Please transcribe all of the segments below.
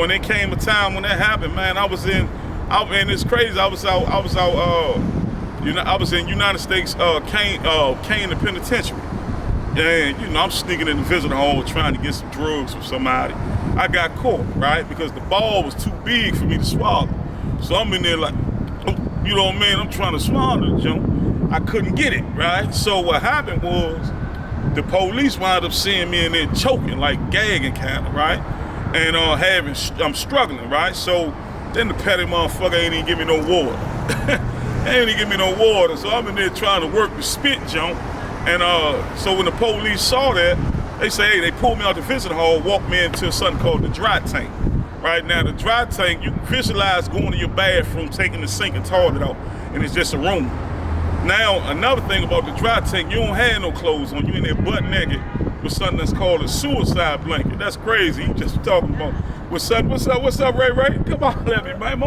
and it came a time when that happened, man. And it's crazy. I was in United States Kane the penitentiary, and I'm sneaking in the visitor hall trying to get some drugs from somebody. I got caught, right, because the ball was too big for me to swallow. So I'm in there like, you know what I mean? I'm trying to swallow the junk. I couldn't get it, right? So what happened was the police wound up seeing me in there choking, like gagging kind of, right? And I'm struggling, right? So then the petty motherfucker ain't even give me no water. Ain't even give me no water. So I'm in there trying to work the spit junk. And so when the police saw that, they say, hey, they pulled me out the visitor hall, walked me into something called the dry tank. Right now, the dry tank, you can visualize going to your bathroom, taking the sink and toilet out, and it's just a room. Now, another thing about the dry tank, you don't have no clothes on. You in there butt naked with something that's called a suicide blanket. That's crazy. You just talking about, what's up, Ray Ray? Come on, let me, man.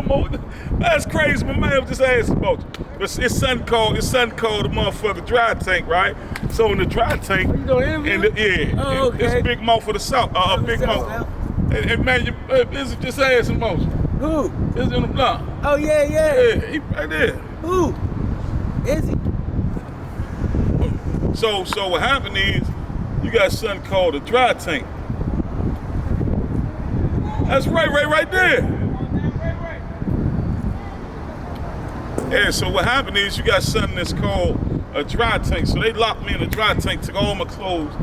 That's crazy. My man was just asking about you. It's something called the motherfucking dry tank, right? So in the dry tank, you gonna interview? It's Big Mouf for the South. Big Mouf. And man, this is just asking about you. Who? It's in the block. Oh yeah. Yeah, he right there. Who? Is he? So what happened is, you got something called a dry tank. That's right there. Yeah, so what happened is you got something that's called a dry tank. So they locked me in a dry tank, took all my clothes.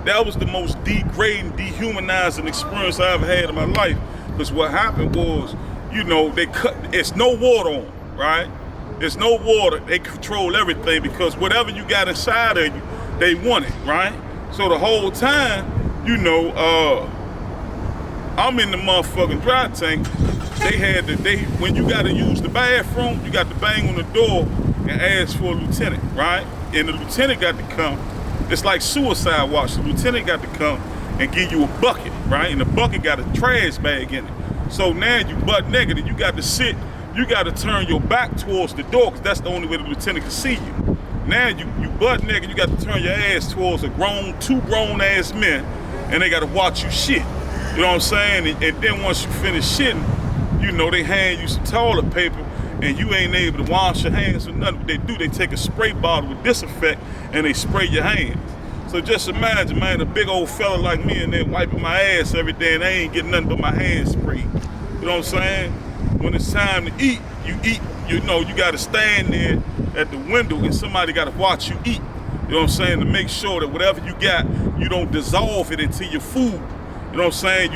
That was the most degrading, dehumanizing experience I ever had in my life. Because what happened was, it's no water on, right? There's no water. They control everything because whatever you got inside of you, they want it, right? So the whole time, I'm in the motherfucking dry tank. When you gotta use the bathroom, you got to bang on the door and ask for a lieutenant, right? And the lieutenant got to come. It's like suicide watch. The lieutenant got to come and give you a bucket, right? And the bucket got a trash bag in it. So now you butt naked and you got to sit, you got to turn your back towards the door because that's the only way the lieutenant can see you. Now you butt naked, you got to turn your ass towards two grown ass men and they got to watch you shit. You know what I'm saying? And then once you finish shitting, they hand you some toilet paper and you ain't able to wash your hands or nothing. What they do, they take a spray bottle with disinfect and they spray your hands. So just imagine, man, a big old fella like me in there wiping my ass every day and I ain't getting nothing but my hands sprayed. You know what I'm saying? When it's time to eat, you eat. You got to stand there at the window and somebody got to watch you eat. You know what I'm saying? To make sure that whatever you got, you don't dissolve it into your food. You know what I'm saying?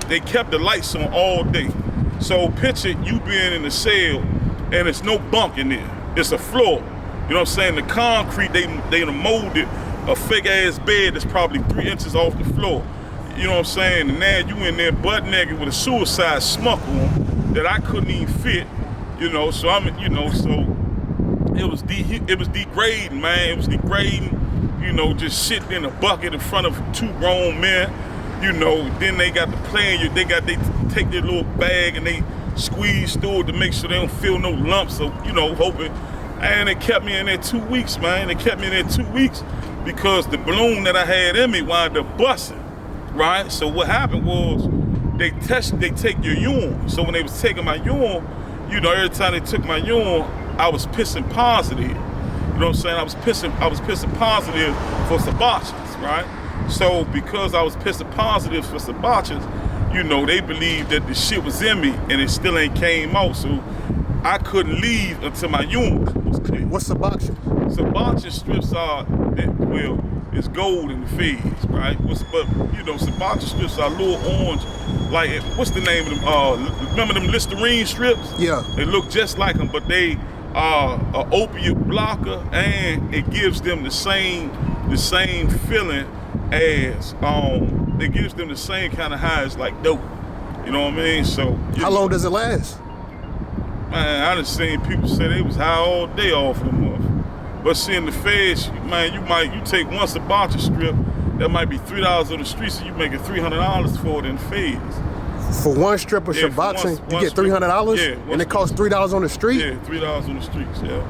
They kept the lights on all day. So picture you being in the cell and it's no bunk in there. It's a floor. You know what I'm saying? The concrete, they molded a fake ass bed that's probably 3 inches off the floor. You know what I'm saying? And now you in there butt naked with a suicide smuck on that I couldn't even fit. So so it was degrading, man. It was degrading, just sitting in a bucket in front of 2 grown men. Then they got to play in you. They take their little bag and they squeeze through it to make sure they don't feel no lumps. So, hoping. And they kept me in there 2 weeks, man. They kept me in there 2 weeks because the balloon that I had in me wound up busting, right? So what happened was they take your urine. So when they was taking my urine, every time they took my urine, I was pissing positive. You know what I'm saying? I was pissing positive for Sebastians, right? So because I was pissing positive for Sebastians, they believed that the shit was in me and it still ain't came out. So I couldn't leave until my urine was clear. What's Sebastian? Sebastian strips are it's gold in the feds, right? Sebastian strips are little orange, like what's the name of them? Remember them Listerine strips? Yeah. They look just like them, but they are an opiate blocker, and it gives them the same feeling as it gives them the same kind of high as like dope. You know what I mean? So how long does it last? Man, I done seen people say they was high all day off of them. But see, in the feds, man, you take one Sebastian strip, that might be $3 on the street, so you making $300 for it in the feds. For one strip of Sebastian, you get $300? Yeah. And it costs $3 on the street? Yeah, $3 on the streets, yeah.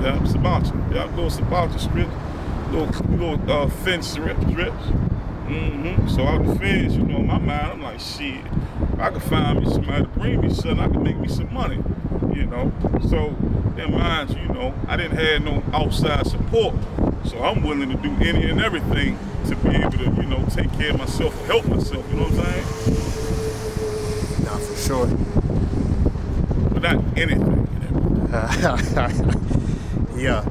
Yeah, Sebastian. Yeah, little Sebastian strips, little fence strips. So out the feds, you know, in my mind, I'm like, shit, I could find me somebody to bring me something, I could make me some money, you know. So then mind you, you know, I didn't have no outside support. So I'm willing to do any and everything to be able to, you know, take care of myself or help myself, you know what I'm saying? Nah, for sure. But not anything. Yeah.